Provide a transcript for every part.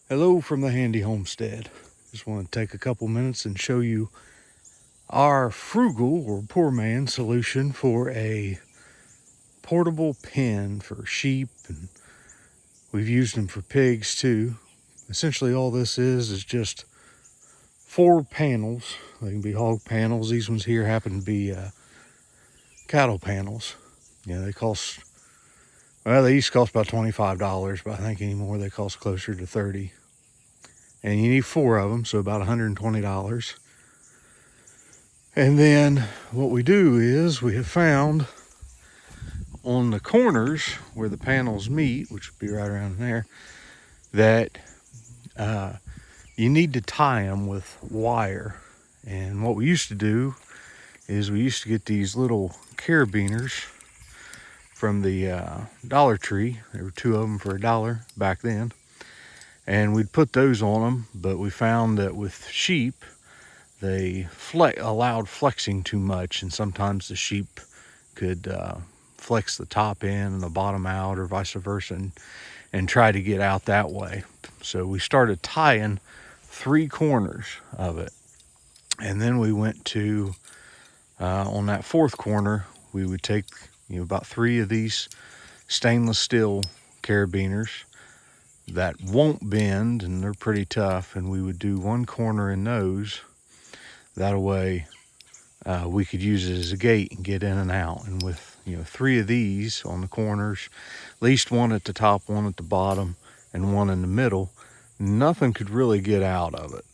Hello from the Handy Homestead. Just want to take a couple minutes and show you our frugal or poor man solution for a portable pen for sheep, and we've used them for pigs too. Essentially all this is just 4 panels. They can be hog panels. These ones here happen to be cattle panels. Yeah, they cost, well, they used to cost about $25, but I think anymore they cost closer to $30. And you need 4 of them, so about $120. And then what we do is we have found on the corners where the panels meet, which would be right around there, that you need to tie them with wire. And what we used to do is we used to get these little carabiners from the Dollar Tree. There were 2 of them for $1 back then. And we'd put those on them, but we found that with sheep, they allowed flexing too much, and sometimes the sheep could flex the top in and the bottom out, or vice versa, and try to get out that way. So we started tying 3 corners of it, and then we went to on that 4th corner, we would take about 3 of these stainless steel carabiners that won't bend, and they're pretty tough, and we would do 1 corner in those. That way we could use it as a gate and get in and out. And with 3 of these on the corners, at least 1 at the top, 1 at the bottom, and 1 in the middle, nothing could really get out of it.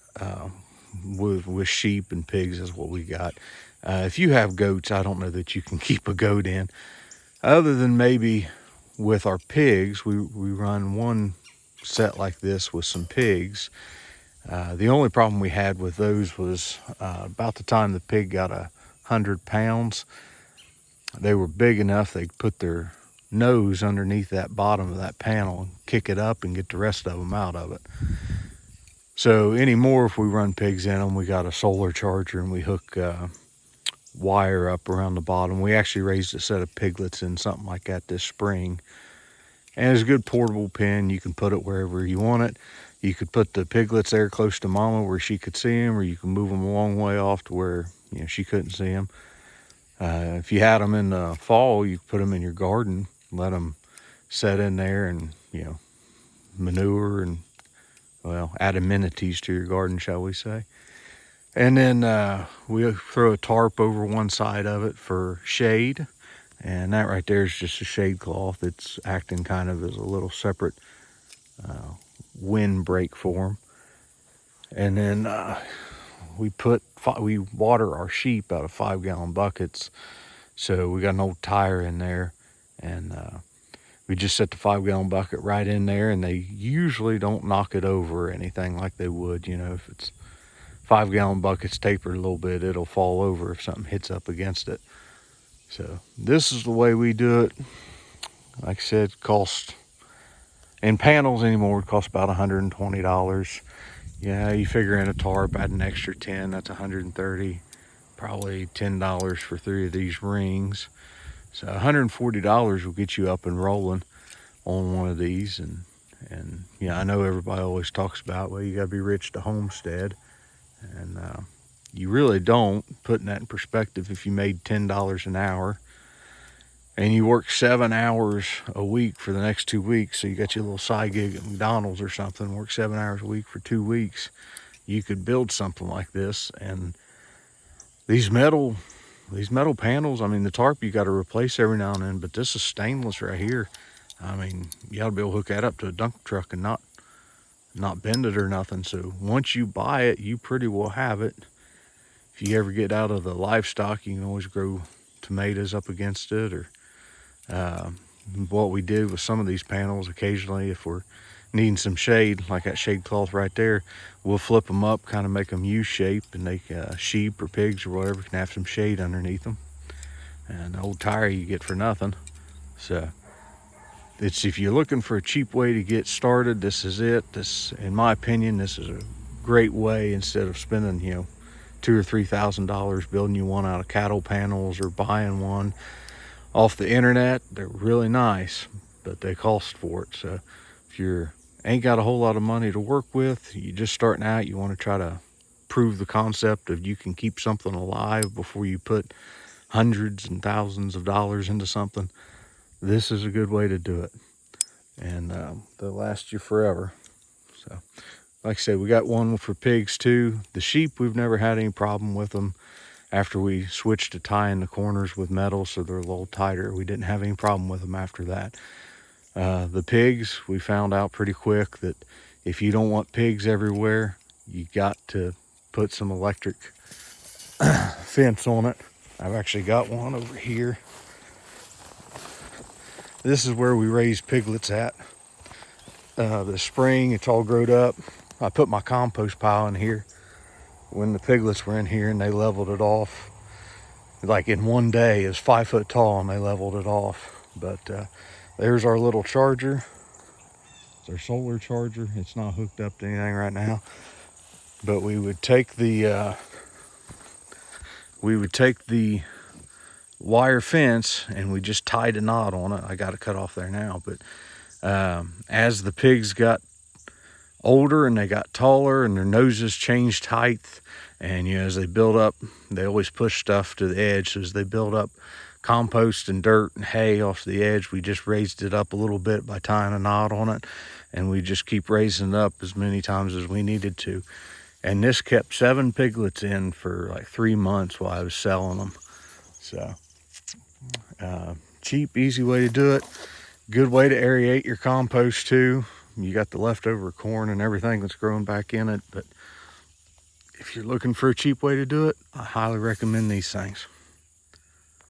With sheep and pigs is what we got. If you have goats, I don't know that you can keep a goat in. Other than maybe with our pigs, we run 1 set like this with some pigs. The only problem we had with those was about the time the pig got 100 pounds, they were big enough they could put their nose underneath that bottom of that panel and kick it up and get the rest of them out of it. So anymore, if we run pigs in them, we got a solar charger and we hook wire up around the bottom. We actually raised a set of piglets in something like that this spring. And it's a good portable pen. You can put it wherever you want it. You could put the piglets there close to mama where she could see them, or you can move them a long way off to where she couldn't see them. If you had them in the fall, you could put them in your garden, let them set in there and manure and add amenities to your garden, shall we say. And then we throw a tarp over one side of it for shade. And that right there is just a shade cloth. It's acting kind of as a little separate wind break for them. And then we water our sheep out of 5-gallon buckets. So we got an old tire in there, and we just set the 5-gallon bucket right in there, and they usually don't knock it over or anything like they would. If it's 5-gallon buckets tapered a little bit, it'll fall over if something hits up against it. So this is the way we do it. Like I said, cost in panels anymore, it costs about $120. Yeah, you figure in a tarp, add an extra 10, that's $130. Probably $10 for 3 of these rings. So $140 will get you up and rolling on one of these. And I know everybody always talks about, well, you gotta be rich to homestead. And you really don't. Putting that in perspective, if you made $10 an hour and you work 7 hours a week for the next 2 weeks, so you got your little side gig at McDonald's or something, work 7 hours a week for 2 weeks, you could build something like this. And these metal panels, I mean, the tarp you got to replace every now and then, but this is stainless right here. I mean, you ought to be able to hook that up to a dump truck and not bend it or nothing. So once you buy it, you pretty well have it. If you ever get out of the livestock, you can always grow tomatoes up against it. Or what we did with some of these panels, occasionally if we're needing some shade, like that shade cloth right there, we'll flip them up, kind of make them U-shape, and they sheep or pigs or whatever can have some shade underneath them. And the old tire you get for nothing. So if you're looking for a cheap way to get started, this is it. This, in my opinion, this is a great way, instead of spending $2,000 or $3,000 building you one out of cattle panels or buying one off the internet. They're really nice, but they cost for it. So if you're ain't got a whole lot of money to work with, you're just starting out, you want to try to prove the concept of you can keep something alive before you put hundreds and thousands of dollars into something, this is a good way to do it. And they'll last you forever. So like I said, we got one for pigs too. The sheep, we've never had any problem with them. After we switched to tying the corners with metal so they're a little tighter, we didn't have any problem with them after that. The pigs, we found out pretty quick that if you don't want pigs everywhere, you got to put some electric fence on it. I've actually got one over here. This is where we raise piglets at. The spring, it's all growed up. I put my compost pile in here when the piglets were in here, and they leveled it off. Like in one day, it was 5 foot tall and they leveled it off. But there's our little charger. It's our solar charger. It's not hooked up to anything right now. But we would take the wire fence and we just tied a knot on it. I got it cut off there now. But as the pigs got older and they got taller and their noses changed height, and as they build up, they always push stuff to the edge. So as they build up compost and dirt and hay off the edge, we just raised it up a little bit by tying a knot on it, and we just keep raising it up as many times as we needed to. And this kept 7 piglets in for like 3 months while I was selling them. So cheap, easy way to do it. Good way to aerate your compost too. You got the leftover corn and everything that's growing back in it. But if you're looking for a cheap way to do it, I highly recommend these things.